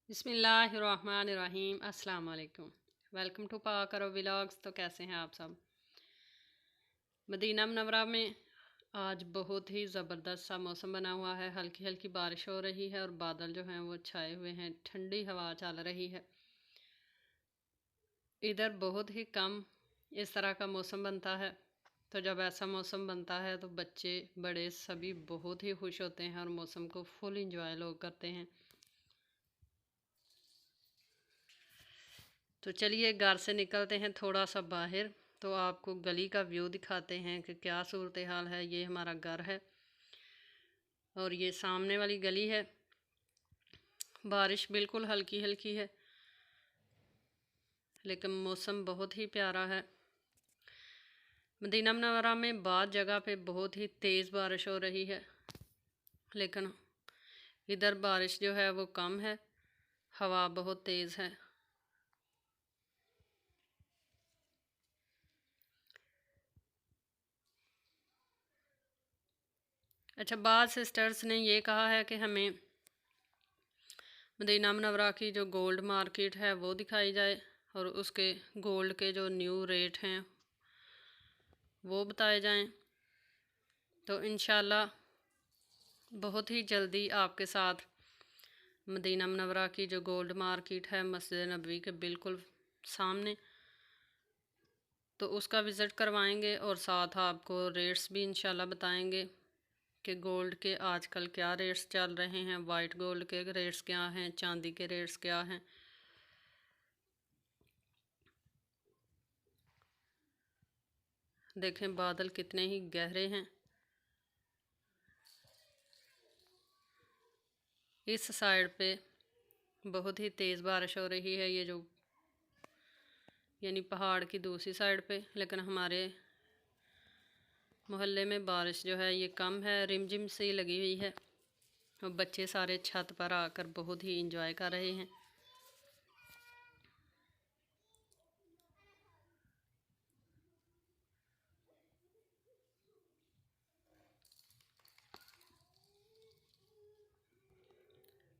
बिस्मिल्लाहिर्रहमानिर्रहीम। अस्सलाम वालेकुम। वेलकम टू पाक करो व्लॉग्स। तो कैसे हैं आप सब? मदीना मुनव्वरा में आज बहुत ही ज़बरदस्त सा मौसम बना हुआ है। हल्की हल्की बारिश हो रही है और बादल जो हैं वो छाए हुए हैं। ठंडी हवा चल रही है। इधर बहुत ही कम इस तरह का मौसम बनता है। तो जब ऐसा मौसम बनता है तो बच्चे बड़े सभी बहुत ही खुश होते हैं और मौसम को फुल इंजॉय लोग करते हैं। तो चलिए घर से निकलते हैं थोड़ा सा बाहर, तो आपको गली का व्यू दिखाते हैं कि क्या सूरत हाल है। ये हमारा घर है और ये सामने वाली गली है। बारिश बिल्कुल हल्की हल्की है लेकिन मौसम बहुत ही प्यारा है। मदीना मुनव्वरा में बाद जगह पे बहुत ही तेज़ बारिश हो रही है लेकिन इधर बारिश जो है वो कम है, हवा बहुत तेज़ है। अच्छा, बाद सिस्टर्स ने ये कहा है कि हमें मदीना मुनव्वरा की जो गोल्ड मार्केट है वो दिखाई जाए और उसके गोल्ड के जो न्यू रेट हैं वो बताए जाएं। तो इंशाल्लाह बहुत ही जल्दी आपके साथ मदीना मुनव्वरा की जो गोल्ड मार्केट है मस्जिद नबवी के बिल्कुल सामने, तो उसका विज़िट करवाएंगे और साथ आपको रेट्स भी इंशाल्लाह बताएंगे कि गोल्ड के आजकल क्या रेट्स चल रहे हैं, वाइट गोल्ड के रेट्स क्या हैं, चांदी के रेट्स क्या हैं। देखें बादल कितने ही गहरे हैं। इस साइड पे बहुत ही तेज़ बारिश हो रही है, ये जो यानी पहाड़ की दूसरी साइड पे, लेकिन हमारे मोहल्ले में बारिश जो है ये कम है, रिमझिम सी लगी हुई है और बच्चे सारे छत पर आकर बहुत ही इंजॉय कर रहे हैं।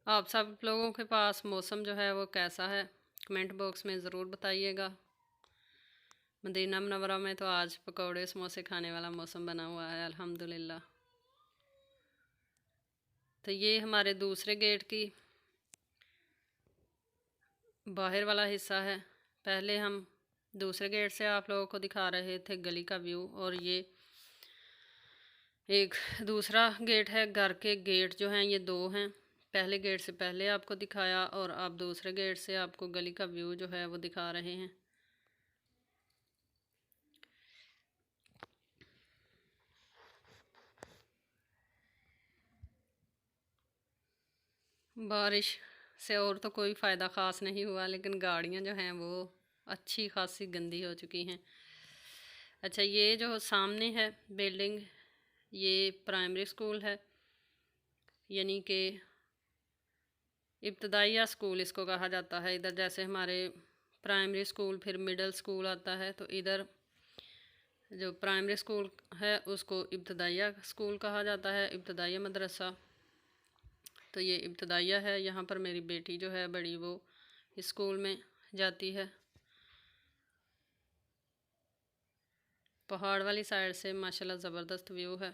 आप सब लोगों के पास मौसम जो है वो कैसा है, कमेंट बॉक्स में ज़रूर बताइएगा। मदीना मुनव्वरा में तो आज पकौड़े समोसे खाने वाला मौसम बना हुआ है अल्हम्दुलिल्लाह। तो ये हमारे दूसरे गेट की बाहर वाला हिस्सा है। पहले हम दूसरे गेट से आप लोगों को दिखा रहे थे गली का व्यू, और ये एक दूसरा गेट है। घर के गेट जो हैं ये दो हैं। पहले गेट से पहले आपको दिखाया और अब दूसरे गेट से आपको गली का व्यू जो है वो दिखा रहे हैं। बारिश से और तो कोई फ़ायदा ख़ास नहीं हुआ लेकिन गाड़ियाँ जो हैं वो अच्छी खासी गंदी हो चुकी हैं। अच्छा, ये जो सामने है बिल्डिंग ये प्राइमरी स्कूल है, यानी कि इब्तदाइया स्कूल इसको कहा जाता है। इधर जैसे हमारे प्राइमरी स्कूल फिर मिडल स्कूल आता है, तो इधर जो प्राइमरी स्कूल है उसको इब्तदाइया स्कूल कहा जाता है, इब्तदाइया मदरसा। तो ये इब्तदाइया है। यहाँ पर मेरी बेटी जो है बड़ी वो इस स्कूल में जाती है। पहाड़ वाली साइड से माशाल्लाह ज़बरदस्त व्यू है।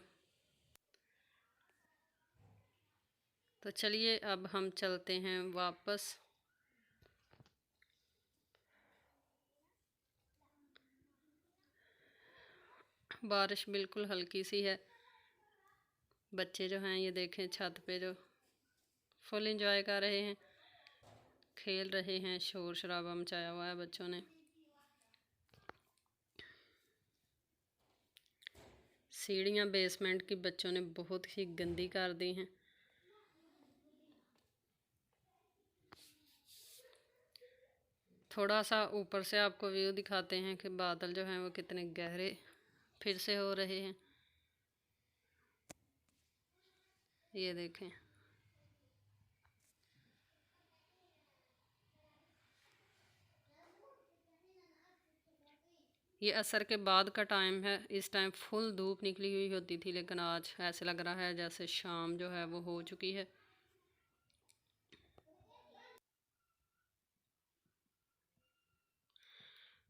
तो चलिए अब हम चलते हैं वापस। बारिश बिल्कुल हल्की सी है। बच्चे जो हैं ये देखें छत पे जो फुल इंजॉय कर रहे हैं, खेल रहे हैं, शोर शराबा मचाया हुआ है बच्चों ने। सीढ़ियाँ बेसमेंट की बच्चों ने बहुत ही गंदी कर दी हैं। थोड़ा सा ऊपर से आपको व्यू दिखाते हैं कि बादल जो हैं वो कितने गहरे फिर से हो रहे हैं। ये देखें, ये असर के बाद का टाइम है। इस टाइम फुल धूप निकली हुई होती थी लेकिन आज ऐसे लग रहा है जैसे शाम जो है वो हो चुकी है।